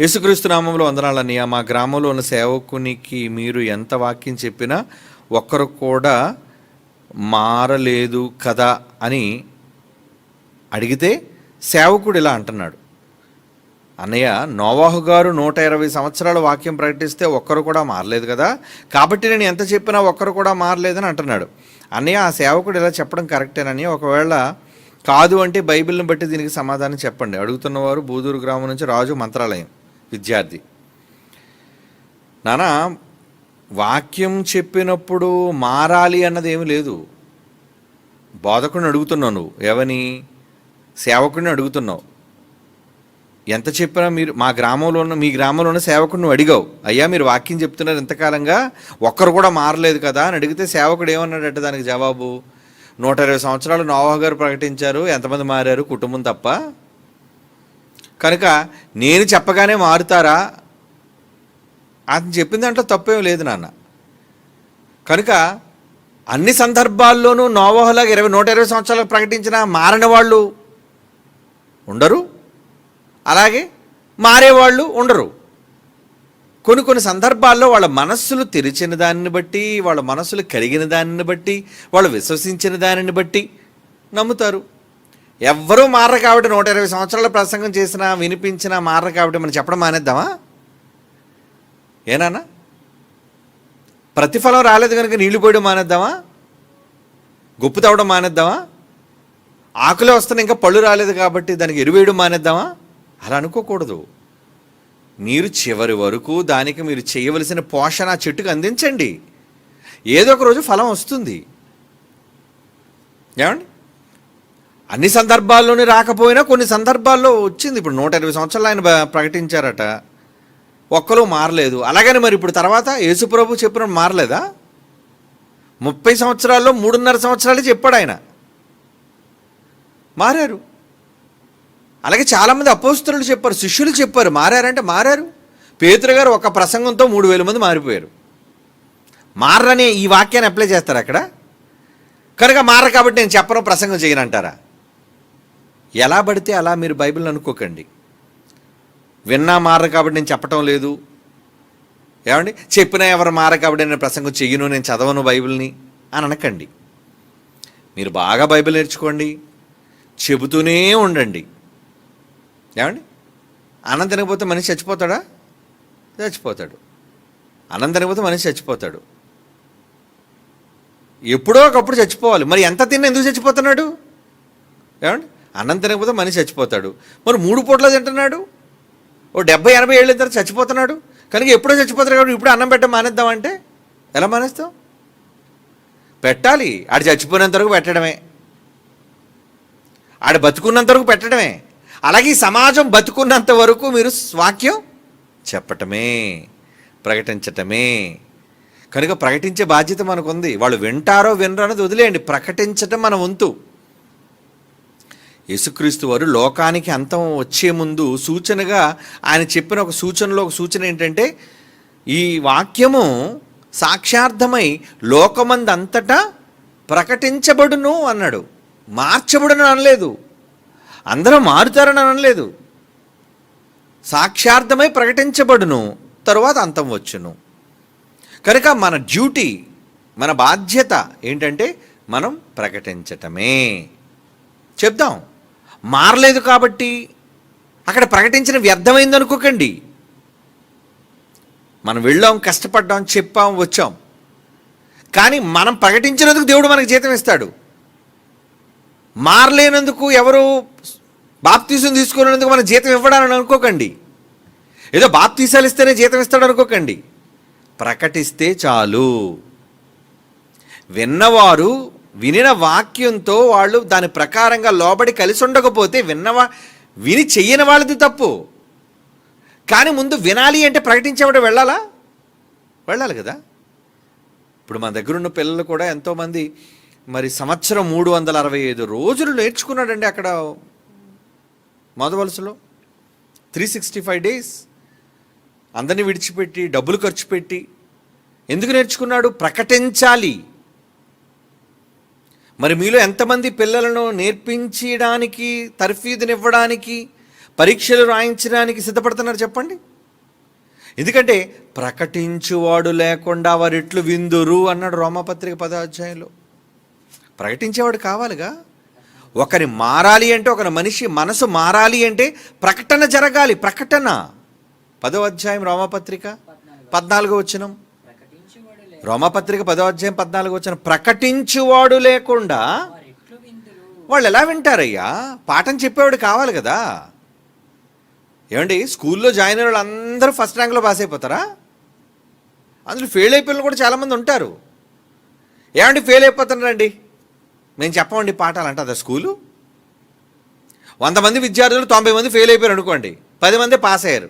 యేసుక్రీస్తు నామంలో వందనాలన్నయ్య. మా గ్రామంలో ఉన్న సేవకునికి మీరు ఎంత వాక్యం చెప్పినా ఒక్కరు కూడా మారలేదు కదా అని అడిగితే సేవకుడు ఇలా అంటున్నాడు, అన్నయ్య నోవాహు గారు 120 సంవత్సరాల వాక్యం ప్రకటిస్తే ఒక్కరు కూడా మారలేదు కదా, కాబట్టి నేను ఎంత చెప్పినా ఒక్కరు కూడా మారలేదని అంటున్నాడు. అన్నయ్య ఆ సేవకుడు ఇలా చెప్పడం కరెక్టేనని, ఒకవేళ కాదు అంటే బైబిల్ని బట్టి దీనికి సమాధానం చెప్పండి. అడుగుతున్నవారు బూదూరు గ్రామం నుంచి రాజు మంత్రాలయం విద్యార్థి. నానా వాక్యం చెప్పినప్పుడు మారాలి అన్నది ఏమి లేదు. బోధకుడిని అడుగుతున్నావు, నువ్వు ఎవని సేవకుడిని అడుగుతున్నావు. ఎంత చెప్పినా మీరు మీ గ్రామంలో ఉన్న సేవకుడిని నువ్వు అడిగావు, అయ్యా మీరు వాక్యం చెప్తున్నారు ఇంతకాలంగా ఒక్కరు కూడా మారలేదు కదా అని అడిగితే సేవకుడు ఏమన్నాడంటే దానికి జవాబు, 120 సంవత్సరాలు నోవాహు గారు ప్రకటించారు, ఎంతమంది మారారు? కుటుంబం తప్ప. కనుక నేను చెప్పగానే మారుతారా? అతను చెప్పిన దాంట్లో తప్పేం లేదు నాన్న. కనుక అన్ని సందర్భాల్లోనూ నోవాహులాగా 120 సంవత్సరాలు ప్రకటించిన మారని వాళ్ళు ఉండరు, అలాగే మారేవాళ్ళు ఉండరు. కొన్ని సందర్భాల్లో వాళ్ళ మనస్సులు తెరిచిన దానిని బట్టి, వాళ్ళ మనస్సులు కరిగిన దానిని బట్టి, వాళ్ళు విశ్వసించిన దానిని బట్టి నమ్ముతారు. ఎవ్వరూ మారరు కాబట్టి 120 సంవత్సరాల ప్రసంగం చేసినా వినిపించినా మారరు కాబట్టి మనం చెప్పడం మానేద్దామా? ఏనాన్నా ప్రతిఫలం రాలేదు కనుక నీళ్లు పోయడం మానేద్దామా? గుప్పు తవ్వడం మానేద్దామా? ఆకులే వస్తున్నా ఇంకా పళ్ళు రాలేదు కాబట్టి దానికి ఎరువేయడం మానేద్దామా? అలా అనుకోకూడదు. మీరు చివరి వరకు దానికి మీరు చేయవలసిన పోషణ ఆ చెట్టుకు అందించండి. ఏదో ఒక రోజు ఫలం వస్తుంది. ఏమండి, అన్ని సందర్భాల్లోనే రాకపోయినా కొన్ని సందర్భాల్లో వచ్చింది. ఇప్పుడు 120 సంవత్సరాలు ఆయన ప్రకటించారట, ఒక్కరు మారలేదు. అలాగని మరి ఇప్పుడు తర్వాత యేసుప్రభు చెప్పినప్పుడు మారలేదా? 30 సంవత్సరాల్లో 3.5 సంవత్సరాలు చెప్పాడు ఆయన, మారారు. అలాగే చాలామంది అపోస్తలులు చెప్పారు, శిష్యులు చెప్పారు, మారారంటే మారారు. పేతురు గారు ఒక ప్రసంగంతో 3,000 మంది మారిపోయారు. మారని ఈ వాక్యాన్ని అప్లై చేస్తారు అక్కడ. కనుక మారరు కాబట్టి నేను చెప్పను, ప్రసంగం చేయనంటారా? ఎలా పడితే అలా మీరు బైబిల్ని అనుకోకండి. విన్నా మారరు కాబట్టి నేను చెప్పటం లేదు, ఏమండి చెప్పినా ఎవరు మారరు కాబట్టి నేను ప్రసంగం చెయ్యను, నేను చదవను బైబిల్ని అని అనకండి. మీరు బాగా బైబిల్ నేర్చుకోండి, చెబుతూనే ఉండండి. ఏమండి, అన్నం తినకపోతే మనిషి చచ్చిపోతాడా? చచ్చిపోతాడు. అన్నం తినకపోతే మనిషి చచ్చిపోతాడు. ఎప్పుడో ఒకప్పుడు చచ్చిపోవాలి. మరి ఎంత తిన్నా ఎందుకు చచ్చిపోతున్నాడు? ఏమండి, అన్నం తినకపోతే మనిషి చచ్చిపోతాడు. మరి 3 పూట్ల తింటున్నాడు, ఓ 70-80 ఏళ్ళ తర్వాత చచ్చిపోతున్నాడు. కనుక ఎప్పుడో చచ్చిపోతాడు కాబట్టి ఇప్పుడు అన్నం పెట్టడం మానేద్దామంటే ఎలా మానేస్తాం? పెట్టాలి. ఆడు చచ్చిపోయినంత వరకు పెట్టడమే, ఆడు బతుకున్నంత వరకు పెట్టడమే. అలాగే ఈ సమాజం బతుకున్నంత వరకు మీరు వాక్యం చెప్పటమే, ప్రకటించటమే. కనుక ప్రకటించే బాధ్యత మనకుంది. వాళ్ళు వింటారో వినరో అనేది వదిలేయండి, ప్రకటించటం మన వంతు. యేసుక్రీస్తు వారు లోకానికి అంతం వచ్చే ముందు సూచనగా ఆయన చెప్పిన ఒక సూచన ఏంటంటే, ఈ వాక్యము సాక్షార్థమై లోకమందంతటా ప్రకటించబడును అన్నాడు. మార్చబడును అనలేదు, అందరూ మారుతారని అనలేదు. సాక్షార్థమై ప్రకటించబడును, తరువాత అంతం వచ్చును. కనుక మన డ్యూటీ, మన బాధ్యత ఏంటంటే మనం ప్రకటించటమే. చెప్దాం. మారలేదు కాబట్టి అక్కడ ప్రకటించిన వ్యర్థమైంది అనుకోకండి. మనం వెళ్ళాం, కష్టపడ్డాం, చెప్పాం, వచ్చాం. కానీ మనం ప్రకటించినందుకు దేవుడు మనకు జీతం ఇస్తాడు. మారలేనందుకు, ఎవరు బాప్తీసం తీసుకునేందుకు మన జీతం ఇవ్వడాలని అనుకోకండి. ఏదో బాప్తీసాలు ఇస్తేనే జీతం ఇస్తాడు అనుకోకండి. ప్రకటిస్తే చాలు. విన్నవారు వినిన వాక్యంతో వాళ్ళు దాని ప్రకారంగా లోబడి కలిసి ఉండకపోతే విని చెయ్యని వాళ్ళది తప్పు. కానీ ముందు వినాలి అంటే ప్రకటించేవాడు వెళ్ళాలి కదా. ఇప్పుడు మన దగ్గర ఉన్న పిల్లలు కూడా ఎంతోమంది మరి సంవత్సరం 365 రోజులు నేర్చుకున్నాడండి అక్కడ మొదవలసలో. 365 days అందరినీ విడిచిపెట్టి, డబ్బులు ఖర్చు పెట్టి ఎందుకు నేర్చుకున్నాడు? ప్రకటించాలి. మరి మీలో ఎంతమంది పిల్లలను నేర్పించడానికి, తర్ఫీదునివ్వడానికి, పరీక్షలు రాయించడానికి సిద్ధపడుతున్నారు చెప్పండి. ఎందుకంటే ప్రకటించువాడు లేకుండా వారెట్లు విందురు అన్నాడు రోమాపత్రిక 10వ అధ్యాయంలో. ప్రకటించేవాడు కావాలిగా. ఒకరి మారాలి అంటే, ఒకరి మనిషి మనసు మారాలి అంటే ప్రకటన జరగాలి. ప్రకటన 10వ అధ్యాయం రోమాపత్రిక 14వ వచనం. రోమాపత్రిక 10వ అధ్యాయం 14వ వచనం. ప్రకటించువాడు లేకుండా వాళ్ళు ఎలా వింటారయ్యా? పాఠం చెప్పేవాడు కావాలి కదా. ఏమండి, స్కూల్లో జాయిన్ అయిన వాళ్ళు అందరూ ఫస్ట్ ర్యాంక్లో పాస్ అయిపోతారా? అందులో ఫెయిల్ అయిపోయిన కూడా చాలామంది ఉంటారు. ఏమండి ఫెయిల్ అయిపోతున్నారండి, మేము చెప్పమండి పాఠాలు అంటే అదే స్కూలు? 100 మంది విద్యార్థులు 90 మంది ఫెయిల్ అయిపోయారు అనుకోండి, 10 మంది పాస్ అయ్యారు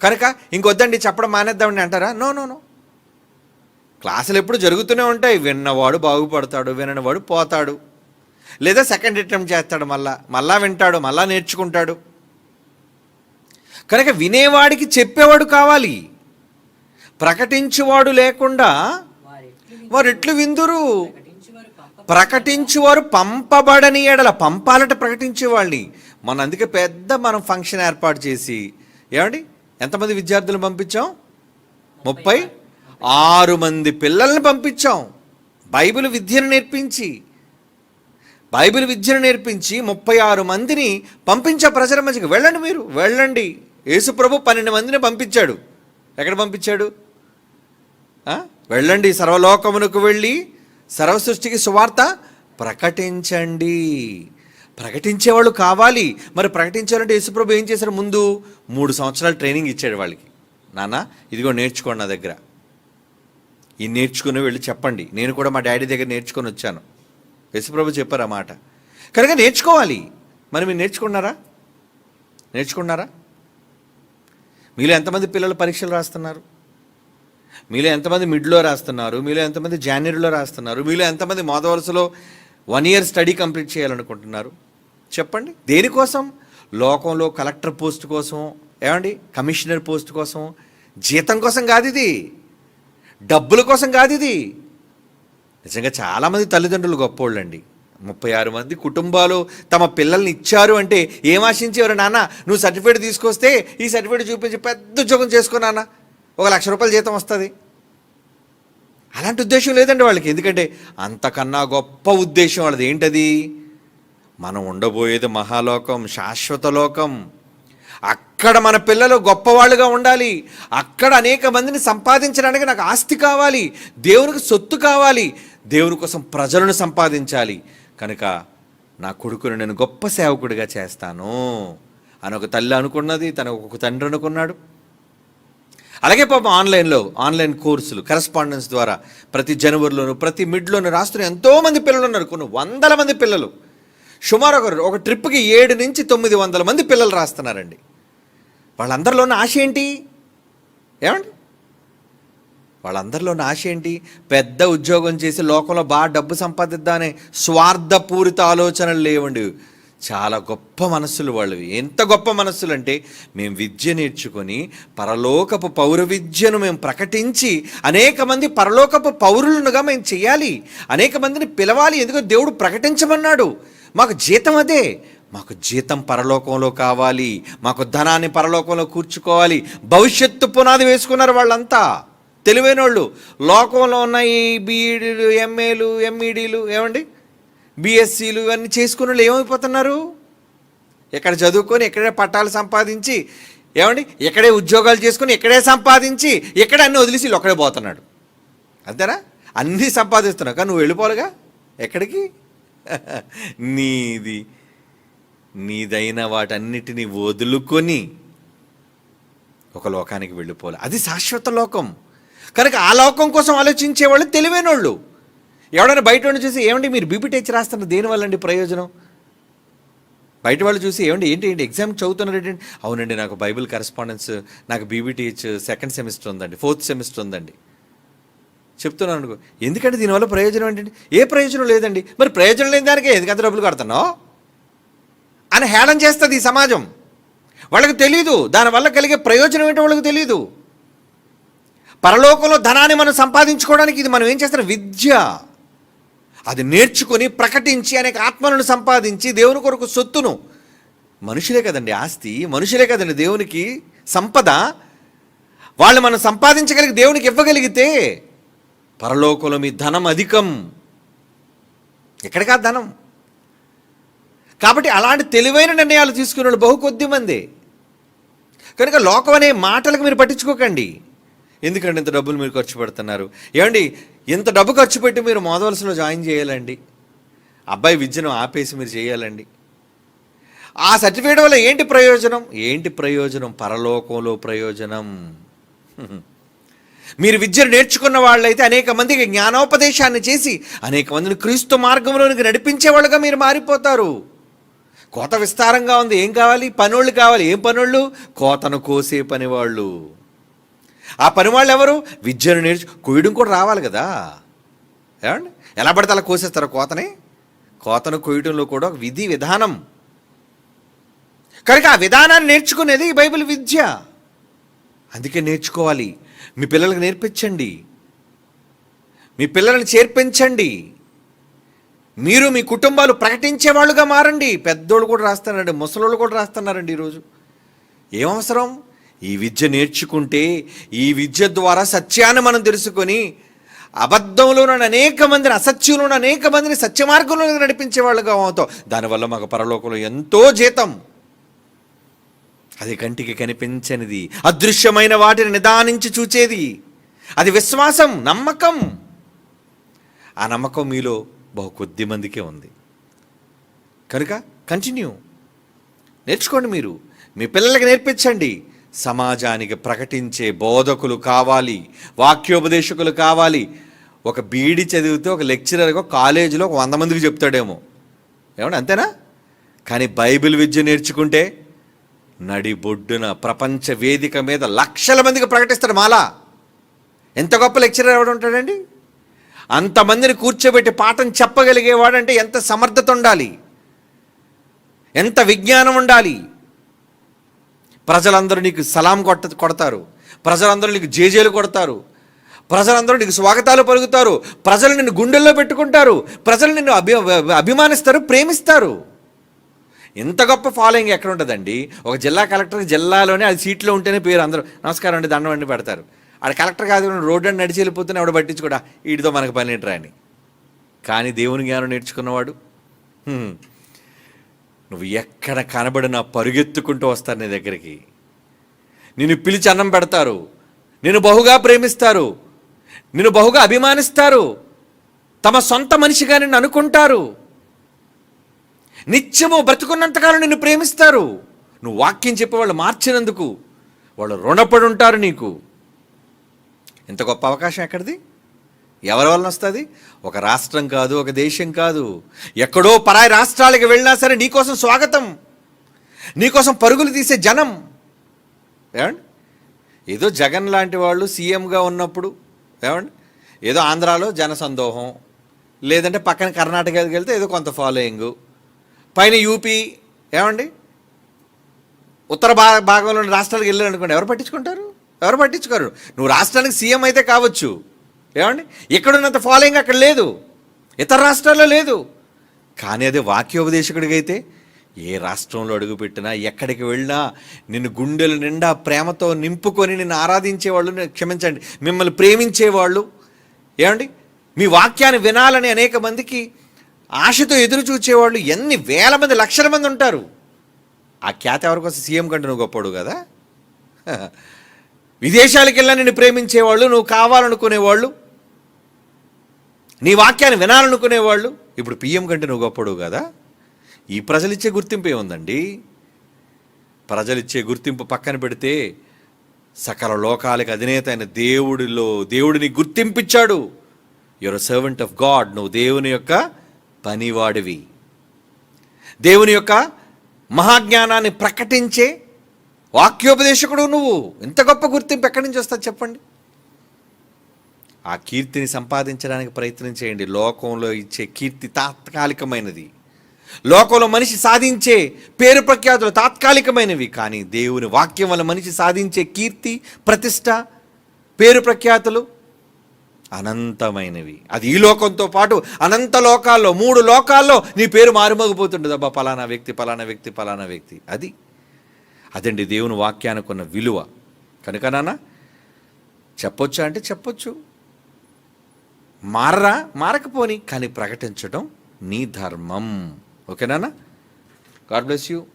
కనుక ఇంకొద్దండి చెప్పడం మానేద్దామండి అంటారా? No no no. క్లాసులు ఎప్పుడు జరుగుతూనే ఉంటాయి. విన్నవాడు బాగుపడతాడు, విననివాడు పోతాడు, లేదా సెకండ్ అటెంప్ట్ చేస్తాడు, మళ్ళా వింటాడు, మళ్ళా నేర్చుకుంటాడు. కనుక వినేవాడికి చెప్పేవాడు కావాలి. ప్రకటించువాడు లేకుండా వారు ఎట్లు విందురు? ప్రకటించువారు పంపబడని ఎడల. పంపాలట ప్రకటించేవాళ్ళని. అందుకే మనం ఫంక్షన్ ఏర్పాటు చేసి ఏమండి ఎంతమంది విద్యార్థులను పంపించాం? 36 మంది పిల్లల్ని పంపించాం. బైబిల్ విద్యను నేర్పించి 36 మందిని పంపించా ప్రజల మధ్యకి. వెళ్ళండి, మీరు వెళ్ళండి. యేసుప్రభు 12 మందిని పంపించాడు. ఎక్కడ పంపించాడు? వెళ్ళండి, సర్వలోకమునకు వెళ్ళి సర్వ సృష్టికి సువార్త ప్రకటించండి. ప్రకటించేవాళ్ళు కావాలి. మరి ప్రకటించాలంటే యేసుప్రభు ఏం చేశారు? ముందు 3 సంవత్సరాలు ట్రైనింగ్ ఇచ్చాడు వాళ్ళకి. నాన్న ఇదిగో నేర్చుకోండి నా దగ్గర, ఈ నేర్చుకుని వెళ్ళి చెప్పండి. నేను కూడా మా డాడీ దగ్గర నేర్చుకొని వచ్చాను. యేసుప్రభు చెప్పారు ఆ మాట. కనుక నేర్చుకోవాలి. మరి మీరు నేర్చుకున్నారా? మీలో ఎంతమంది పిల్లలు పరీక్షలు రాస్తున్నారు? మీలో ఎంతమంది మిడ్లో రాస్తున్నారు? మీలో ఎంతమంది జాన్వరిలో రాస్తున్నారు? మీలో ఎంతమంది మొదటి వరుసలో 1 year స్టడీ కంప్లీట్ చేయాలనుకుంటున్నారు? చెప్పండి. దేనికోసం? లోకంలో కలెక్టర్ పోస్ట్ కోసం, ఏమండి కమిషనర్ పోస్ట్ కోసం, జీతం కోసం కాదు ఇది, డబ్బుల కోసం కాదు ఇది. నిజంగా చాలామంది తల్లిదండ్రులు గొప్పోళ్ళండి. 36 మంది కుటుంబాలు తమ పిల్లల్ని ఇచ్చారు అంటే ఏం ఆశించేవారు? నాన్న నువ్వు సర్టిఫికేట్ తీసుకొస్తే ఈ సర్టిఫికేట్ చూపించి పెద్ద ఉద్యోగం చేసుకో నాన్న, 1,00,000 రూపాయలు జీతం వస్తుంది. అలాంటి ఉద్దేశం లేదండి వాళ్ళకి. ఎందుకంటే అంతకన్నా గొప్ప ఉద్దేశం వాళ్ళది. ఏంటది? మనం ఉండబోయేది మహాలోకం, శాశ్వత లోకం. అక్కడ మన పిల్లలు గొప్పవాళ్ళుగా ఉండాలి. అక్కడ అనేక మందిని సంపాదించడానికి నాకు ఆస్తి కావాలి, దేవునికి సొత్తు కావాలి, దేవుని కోసం ప్రజలను సంపాదించాలి. కనుక నా కొడుకును నేను గొప్ప సేవకుడిగా చేస్తాను అని ఒక తల్లి అనుకున్నది, ఒక తండ్రి అనుకున్నాడు. అలాగే పాపం ఆన్లైన్ కోర్సులు కరెస్పాండెన్స్ ద్వారా ప్రతి జనవరిలోను ప్రతి మిడ్లోను రాస్తున్న ఎంతోమంది పిల్లలు ఉన్నారు. కొన్ని 100 మంది పిల్లలు. సుమారు ఒక ట్రిప్కి 7 నుంచి 900 మంది పిల్లలు రాస్తున్నారండి. వాళ్ళందరిలో ఉన్న ఆశ ఏంటి? ఏమండి వాళ్ళందరిలో ఉన్న ఆశ ఏంటి? పెద్ద ఉద్యోగం చేసి లోకంలో బాగా డబ్బు సంపాదిద్దామనే స్వార్థపూరిత ఆలోచనలు లేవండి. చాలా గొప్ప మనస్సులు వాళ్ళవి. ఎంత గొప్ప మనస్సులు అంటే, మేము విద్య నేర్చుకొని పరలోకపు పౌర విద్యను మేము ప్రకటించి అనేక మంది పరలోకపు పౌరులనుగా మేము చేయాలి, అనేక మందిని పిలవాలి. ఎందుకంటే దేవుడు ప్రకటించమన్నాడు. మాకు జీతం అదే. మాకు జీతం పరలోకంలో కావాలి, మాకు ధనాన్ని పరలోకంలో కూర్చుకోవాలి. భవిష్యత్తు పునాది వేసుకున్నారు వాళ్ళంతా తెలివైన వాళ్ళు. లోకంలో ఉన్న ఈ బీఈడీలు, ఎంఏలు, ఎంఈడీలు, ఏమండి బీఎస్సీలు ఇవన్నీ చేసుకున్న వాళ్ళు ఏమైపోతున్నారు? ఇక్కడ చదువుకొని ఇక్కడే పట్టాలు సంపాదించి, ఏమండి ఇక్కడే ఉద్యోగాలు చేసుకొని ఇక్కడే సంపాదించి ఇక్కడే అన్నీ వదిలేసి ఒక్కడే పోతున్నాడు. అంతేనా? అన్నీ సంపాదిస్తున్నావు కానీ నువ్వు వెళ్ళిపోవాలిగా. ఎక్కడికి? నీదైన వాటన్నిటినీ వదులుకొని ఒక లోకానికి వెళ్ళిపోవాలి. అది శాశ్వత లోకం. కనుక ఆ లోకం కోసం ఆలోచించేవాళ్ళు తెలివైన వాళ్ళు. ఎవడైనా బయట వాళ్ళు చూసి, ఏమండి మీరు బీబీటీహెచ్ రాస్తున్నారు దేనివల్ల అండి ప్రయోజనం? బయట వాళ్ళు చూసి, ఏంటి ఎగ్జామ్ చదువుతున్నారు ఏంటండి? అవునండి నాకు బైబిల్ కరెస్పాండెన్స్, నాకు బీబీటీహెచ్ 2nd సెమిస్టర్ ఉందండి, 4th సెమిస్టర్ ఉందండి చెప్తున్నాను అనుకో. ఎందుకంటే దీనివల్ల ప్రయోజనం ఏంటండి? ఏ ప్రయోజనం లేదండి. మరి ప్రయోజనం లేని దానికే ఎందుకంత డబ్బులు కడుతున్నావు అని హేళన చేస్తుంది ఈ సమాజం. వాళ్ళకి తెలీదు దానివల్ల కలిగే ప్రయోజనం ఏంటో వాళ్ళకి తెలీదు. పరలోకంలో ధనాన్ని మనం సంపాదించుకోవడానికి ఇది మనం ఏం చేస్తాం? విద్య. అది నేర్చుకొని ప్రకటించి అనేక ఆత్మలను సంపాదించి దేవుని కొరకు సొత్తును, మనుషులే కదండి ఆస్తి, మనుషులే కదండి దేవునికి సంపద. వాళ్ళు మనం సంపాదించగలిగి దేవునికి ఇవ్వగలిగితే పరలోకంలో మీ ధనం అధికం. ఎక్కడికా ధనం? కాబట్టి అలాంటి తెలివైన నిర్ణయాలు తీసుకునే వాళ్ళు బహు కొద్ది మంది. కనుక లోకం అనే మాటలకు మీరు పట్టించుకోకండి. ఎందుకంటే ఇంత డబ్బులు మీరు ఖర్చు పెడుతున్నారు? ఏమండి, ఇంత డబ్బు ఖర్చు పెట్టి మీరు మోదవలసలో జాయిన్ చేయాలండి, అబ్బాయి విద్యను ఆపేసి మీరు చేయాలండి. ఆ సర్టిఫికేట్ వల్ల ఏంటి ప్రయోజనం? ఏంటి ప్రయోజనం? పరలోకంలో ప్రయోజనం. మీరు విద్యను నేర్చుకున్న వాళ్ళైతే అనేక మందికి జ్ఞానోపదేశాన్ని చేసి అనేక మందిని క్రీస్తు మార్గంలోనికి నడిపించేవాళ్ళుగా మీరు మారిపోతారు. కోత విస్తారంగా ఉంది, ఏం కావాలి? పనోళ్ళు కావాలి. ఏం పనోళ్ళు? కోతను కోసే పనివాళ్ళు. ఆ పనివాళ్ళు ఎవరు? విద్యను కొయ్యడం కూడా రావాలి కదా. ఏమండి, ఎలా పడితే అలా కోసేస్తారు కోతని? కోతను కొయ్యడంలో కూడా ఒక విధి విధానం. కనుక ఆ విధానాన్ని నేర్చుకునేది బైబిల్ విద్య. అందుకే నేర్చుకోవాలి. మీ పిల్లలకు నేర్పించండి, మీ పిల్లల్ని చేర్పించండి. మీరు మీ కుటుంబాలు ప్రకటించే వాళ్ళుగా మారండి. పెద్దోళ్ళు కూడా రాస్తున్నారండి, ముసలోళ్ళు కూడా రాస్తున్నారండి ఈరోజు. ఏమవసరం? ఈ విద్య నేర్చుకుంటే ఈ విద్య ద్వారా సత్యాన్ని మనం తెలుసుకొని అబద్ధంలోని అనేక మందిని, అసత్యంలోని అనేక మందిని సత్య మార్గంలో నడిపించే వాళ్ళుగా అవుతాం. దానివల్ల మాకు పరలోకంలో ఎంతో జీతం. అది కంటికి కనిపించనిది, అదృశ్యమైన వాటిని నిదానించి చూచేది. అది విశ్వాసం, నమ్మకం. ఆ నమ్మకం మీలో బహు కొద్ది మందికే ఉంది. కనుక కంటిన్యూ నేర్చుకోండి. మీరు మీ పిల్లలకి నేర్పించండి. సమాజానికి ప్రకటించే బోధకులు కావాలి, వాక్యోపదేశకులు కావాలి. ఒక బీఈడీ చదివితే ఒక లెక్చరర్గా కాలేజీలో ఒక 100 మందికి చెప్తాడేమో, ఏమన్నా అంతేనా? కానీ బైబిల్ విద్య నేర్చుకుంటే నడిబొడ్డున ప్రపంచ వేదిక మీద లక్షల మందికి ప్రకటిస్తాడు. మాలా ఎంత గొప్ప లెక్చరర్ ఎవడు ఉంటాడండి? అంతమందిని కూర్చోబెట్టి పాఠం చెప్పగలిగేవాడంటే ఎంత సమర్థత ఉండాలి, ఎంత విజ్ఞానం ఉండాలి. ప్రజలందరూ నీకు సలాం కొడతారు, ప్రజలందరూ నీకు జేజేలు కొడతారు, ప్రజలందరూ నీకు స్వాగతాలు పలుకుతారు, ప్రజలు నిన్ను గుండెల్లో పెట్టుకుంటారు, ప్రజలు నిన్ను అభిమానిస్తారు, ప్రేమిస్తారు. ఇంత గొప్ప ఫాలోయింగ్ ఎక్కడ ఉంటుందండి? ఒక జిల్లా కలెక్టర్ జిల్లాలోనే అది సీట్లో ఉంటేనే పేరు, అందరూ నమస్కారం అండి, దండం అండి పెడతారు. ఆడ కలెక్టర్ కాదు, రోడ్డు అని నడిచి వెళ్ళిపోతూనే ఎవడ పట్టించుకోడా, వీటితో మనకు పని ఏంట్రా అని. కానీ దేవుని జ్ఞానం నేర్చుకున్నవాడు నువ్వు ఎక్కడ కనబడినా పరుగెత్తుకుంటూ వస్తారు నీ దగ్గరికి. నిన్ను పిలిచి అన్నం పెడతారు, నిన్ను బహుగా ప్రేమిస్తారు, నిన్ను బహుగా అభిమానిస్తారు, తమ సొంత మనిషిగా నిన్ను అనుకుంటారు. నిత్యము బ్రతుకున్నంతకాలం నిన్ను ప్రేమిస్తారు. నువ్వు వాక్యం చెప్పే వాళ్ళు మార్చినందుకు వాళ్ళు రుణపడి ఉంటారు నీకు. ఇంత గొప్ప అవకాశం ఎక్కడిది? ఎవరి వలన వస్తుంది? ఒక రాష్ట్రం కాదు, ఒక దేశం కాదు, ఎక్కడో పరాయి రాష్ట్రాలకు వెళ్ళినా సరే నీకోసం స్వాగతం, నీకోసం పరుగులు తీసే జనం. ఏమండి, ఏదో జగన్ లాంటి వాళ్ళు సీఎంగా ఉన్నప్పుడు ఏమండి, ఏదో ఆంధ్రాలో జనసందోహం, లేదంటే పక్కన కర్ణాటకకి వెళ్తే ఏదో కొంత ఫాలోయింగు, పైన యూపీ, ఏమండి ఉత్తర భాగంలోని రాష్ట్రాలకు వెళ్ళారు అనుకోండి, ఎవరు పట్టించుకుంటారు? ఎవరు పట్టించుకోరు. నువ్వు రాష్ట్రానికి సీఎం అయితే కావచ్చు, ఏమండి ఇక్కడున్నంత ఫాలోయింగ్ అక్కడ లేదు, ఇతర రాష్ట్రాల్లో లేదు. కానీ అదే వాక్యోపదేశకుడికి అయితే ఏ రాష్ట్రంలో అడుగుపెట్టినా, ఎక్కడికి వెళ్ళినా నిన్ను గుండెల నిండా ప్రేమతో నింపుకొని నిన్ను ఆరాధించేవాళ్ళు, క్షమించండి మిమ్మల్ని ప్రేమించేవాళ్ళు, ఏమండి మీ వాక్యాన్ని వినాలని అనేక మందికి ఆశతో ఎదురు చూచేవాళ్ళు ఎన్ని వేల మంది, లక్షల మంది ఉంటారు. ఆ ఖ్యాతి ఎవరికోసం? సీఎం కంటే నువ్వు గొప్పడు కదా. విదేశాలకు వెళ్ళా నిన్ను ప్రేమించేవాళ్ళు, నువ్వు కావాలనుకునేవాళ్ళు, నీ వాక్యాన్ని వినాలనుకునేవాళ్ళు ఇప్పుడు పిఎం కంటే నువ్వు గొప్పడు కదా. ఈ ప్రజలిచ్చే గుర్తింపు ఏముందండి? ప్రజలిచ్చే గుర్తింపు పక్కన పెడితే సకల లోకాలకు అధినేత అయిన దేవుడిని గుర్తింపిచ్చాడు. Your a servant of God. నువ్వు దేవుని యొక్క పనివాడివి. దేవుని యొక్క మహాజ్ఞానాన్ని ప్రకటించే వాక్యోపదేశకుడు నువ్వు. ఇంత గొప్ప గుర్తింపు ఎక్కడి నుంచి వస్తుంది చెప్పండి? ఆ కీర్తిని సంపాదించడానికి ప్రయత్నం చేయండి. లోకంలో ఇచ్చే కీర్తి తాత్కాలికమైనది, లోకంలో మనిషి సాధించే పేరు ప్రఖ్యాతులు తాత్కాలికమైనవి. కానీ దేవుని వాక్యం వల్ల మనిషి సాధించే కీర్తి, ప్రతిష్ట, పేరు ప్రఖ్యాతులు అనంతమైనవి. అది ఈ లోకంతో పాటు అనంత లోకాల్లో, 3 లోకాల్లో నీ పేరు మారుమోగిపోతుంటుంది. అబ్బా పలానా వ్యక్తి, పలానా వ్యక్తి, పలానా వ్యక్తి. అదండి దేవుని వాక్యానికి ఉన్న విలువ. కనుక నాన్న చెప్పొచ్చా అంటే చెప్పొచ్చు. మారరా, మారకపోని, కానీ ప్రకటించడం నీ ధర్మం. ఓకేనా? God bless you.